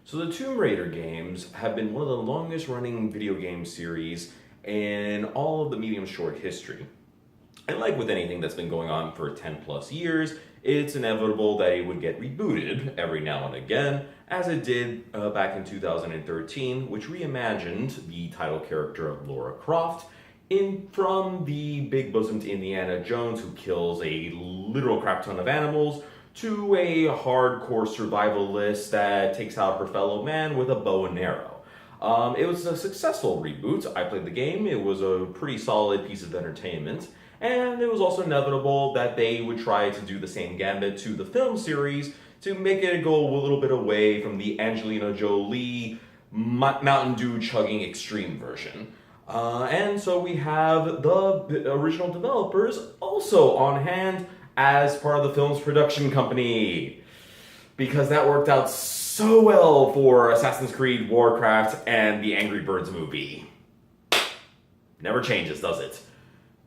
So the Tomb Raider games have been one of the longest running video game series in all of the medium short history. And like with anything that's been going on for 10 plus years, it's inevitable that it would get rebooted every now and again, as it did back in 2013, which reimagined the title character of Laura Croft from the big bosomed Indiana Jones who kills a literal crap ton of animals to a hardcore survivalist that takes out her fellow man with a bow and arrow. It was a successful reboot. I played the game. It was a pretty solid piece of entertainment. And it was also inevitable that they would try to do the same gambit to the film series to make it go a little bit away from the Angelina Jolie Mountain Dew chugging extreme version. And so we have the original developers also on hand as part of the film's production company. Because that worked out so well for Assassin's Creed, Warcraft, and the Angry Birds movie. Never changes, does it?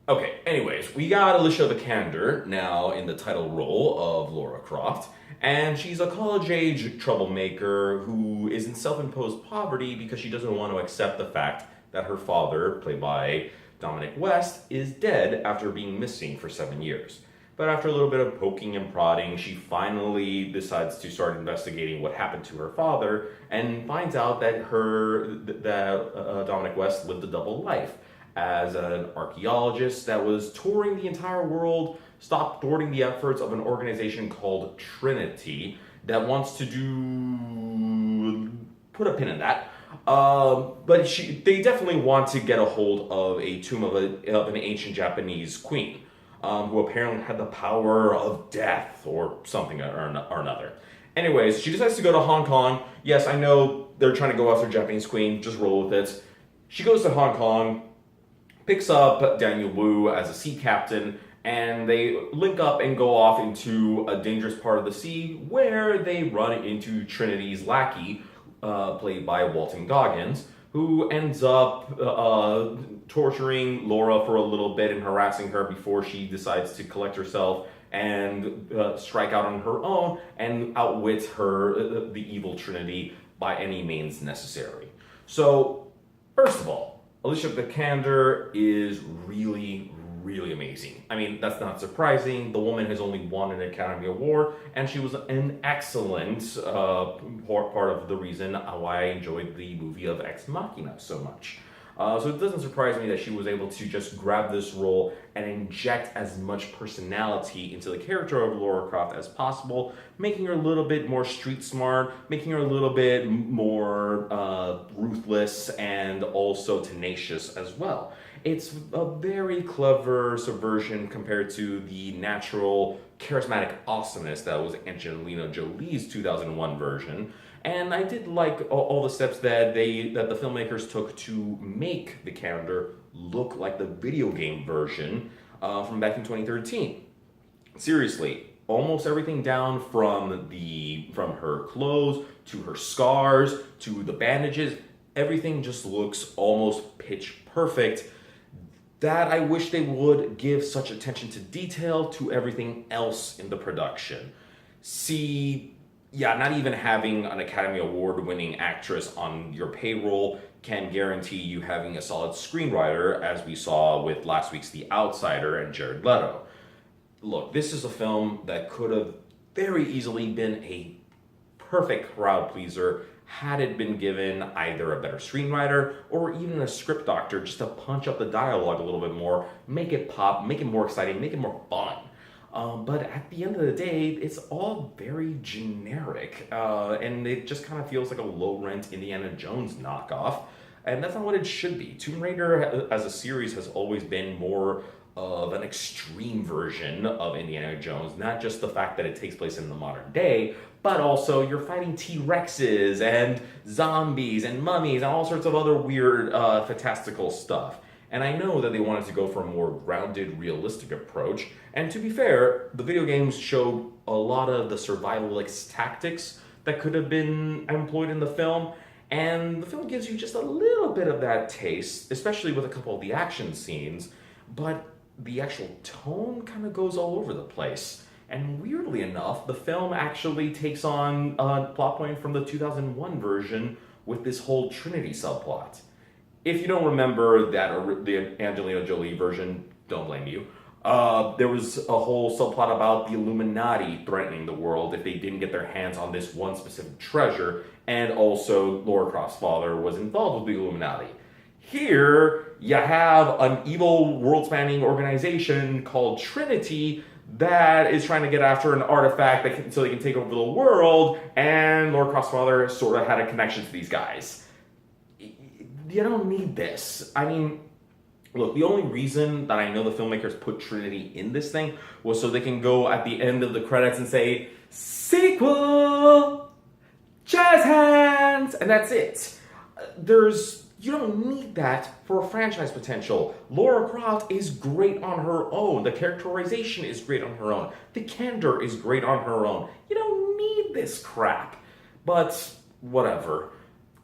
Okay, anyways, we got Alicia Vikander now in the title role of Laura Croft, and she's a college-age troublemaker who is in self-imposed poverty because she doesn't want to accept the fact that her father, played by Dominic West, is dead after being missing for 7 years. But after a little bit of poking and prodding, she finally decides to start investigating what happened to her father and finds out that Dominic West lived a double life as an archaeologist that was touring the entire world, stopped thwarting the efforts of an organization called Trinity that wants to put a pin in that. But they definitely want to get a hold of a tomb of an ancient Japanese queen. Who apparently had the power of death or something or another. Anyways, she decides to go to Hong Kong. Yes, I know they're trying to go after Japanese queen. Just roll with it. She goes to Hong Kong, picks up Daniel Wu as a sea captain, and they link up and go off into a dangerous part of the sea where they run into Trinity's lackey, played by Walton Goggins, who ends up torturing Laura for a little bit and harassing her before she decides to collect herself and strike out on her own and outwit the evil Trinity by any means necessary. So, first of all, Alicia Vikander is really, really amazing. I mean, that's not surprising. The woman has only won an Academy Award, and she was an excellent part of the reason why I enjoyed the movie of Ex Machina so much. So it doesn't surprise me that she was able to just grab this role and inject as much personality into the character of Laura Croft as possible, making her a little bit more street smart, making her a little bit more ruthless and also tenacious as well. It's a very clever subversion compared to the natural, charismatic awesomeness that was Angelina Jolie's 2001 version. And I did like all the steps that the filmmakers took to make Vikander look like the video game version from back in 2013. Seriously, almost everything down from her clothes to her scars to the bandages, everything just looks almost pitch perfect. That I wish they would give such attention to detail to everything else in the production. Not even having an Academy Award winning actress on your payroll can guarantee you having a solid screenwriter, as we saw with last week's The Outsider and Jared Leto. Look, this is a film that could have very easily been a perfect crowd pleaser had it been given either a better screenwriter or even a script doctor just to punch up the dialogue a little bit more, make it pop, make it more exciting, make it more fun. But at the end of the day, it's all very generic, and it just kind of feels like a low-rent Indiana Jones knockoff, and that's not what it should be. Tomb Raider as a series has always been more of an extreme version of Indiana Jones, not just the fact that it takes place in the modern day, but also you're fighting T-Rexes and zombies and mummies and all sorts of other weird, fantastical stuff. And I know that they wanted to go for a more grounded, realistic approach. And to be fair, the video games showed a lot of the survivalist tactics that could have been employed in the film. And the film gives you just a little bit of that taste, especially with a couple of the action scenes. But the actual tone kind of goes all over the place. And weirdly enough, the film actually takes on a plot point from the 2001 version with this whole Trinity subplot. If you don't remember the Angelina Jolie version, don't blame you. There was a whole subplot about the Illuminati threatening the world if they didn't get their hands on this one specific treasure, and also Lara Croft's father was involved with the Illuminati. Here, you have an evil world-spanning organization called Trinity that is trying to get after an artifact so they can take over the world, and Lara Croft's father sort of had a connection to these guys. You don't need this. I mean, look, the only reason that I know the filmmakers put Trinity in this thing was so they can go at the end of the credits and say, sequel, jazz hands, and that's it. You don't need that for a franchise potential. Lara Croft is great on her own. The characterization is great on her own. The candor is great on her own. You don't need this crap. But whatever.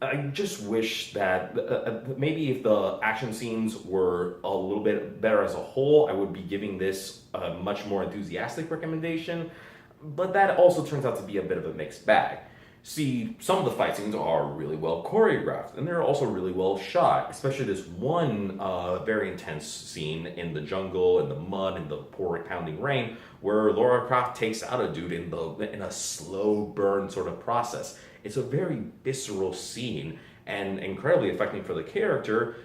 I just wish that maybe if the action scenes were a little bit better as a whole, I would be giving this a much more enthusiastic recommendation. But that also turns out to be a bit of a mixed bag. See, some of the fight scenes are really well choreographed, and they're also really well shot, especially this one very intense scene in the jungle, in the mud, in the pouring, pounding rain, where Lara Croft takes out a dude in a slow burn sort of process. It's a very visceral scene, and incredibly affecting for the character,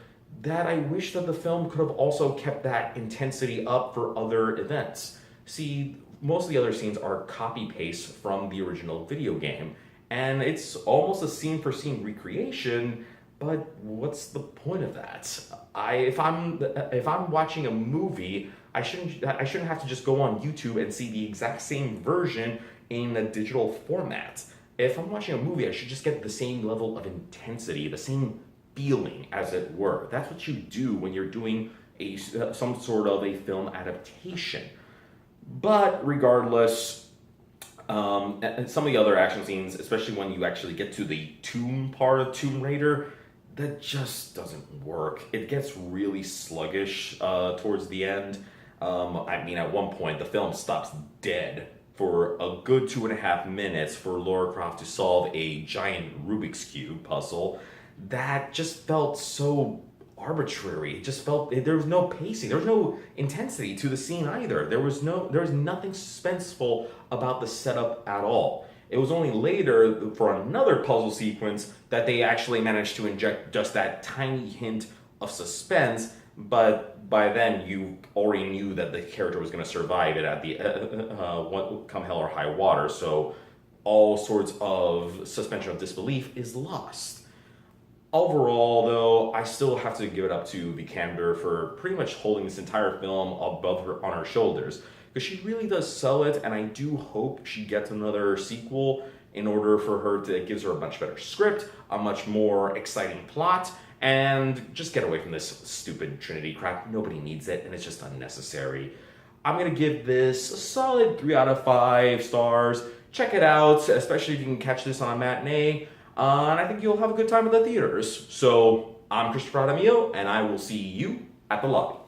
that I wish that the film could have also kept that intensity up for other events. See, most of the other scenes are copy-paste from the original video game, and it's almost a scene-for-scene recreation, but what's the point of that? If I'm watching a movie, I shouldn't have to just go on YouTube and see the exact same version in a digital format. If I'm watching a movie, I should just get the same level of intensity, the same feeling, as it were. That's what you do when you're doing some sort of a film adaptation. But regardless, and some of the other action scenes, especially when you actually get to the tomb part of Tomb Raider, that just doesn't work. It gets really sluggish towards the end. I mean, at one point, the film stops dead for a good 2.5 minutes for Lara Croft to solve a giant Rubik's Cube puzzle. That just felt so arbitrary. It just felt there was no pacing. There was no intensity to the scene either. There was nothing suspenseful about the setup at all. It was only later for another puzzle sequence that they actually managed to inject just that tiny hint of suspense, but by then you already knew that the character was going to survive it at the come hell or high water, so all sorts of suspension of disbelief is lost. Overall, though, I still have to give it up to Vikander for pretty much holding this entire film above her on her shoulders, because she really does sell it, and I do hope she gets another sequel in order for her to gives her a much better script, a much more exciting plot, and just get away from this stupid Trinity crap. Nobody needs it, and it's just unnecessary. I'm gonna give this a solid 3 out of 5 stars. Check it out, especially if you can catch this on a matinee. And I think you'll have a good time at the theaters. So, I'm Christopher Adamio, and I will see you at the lobby.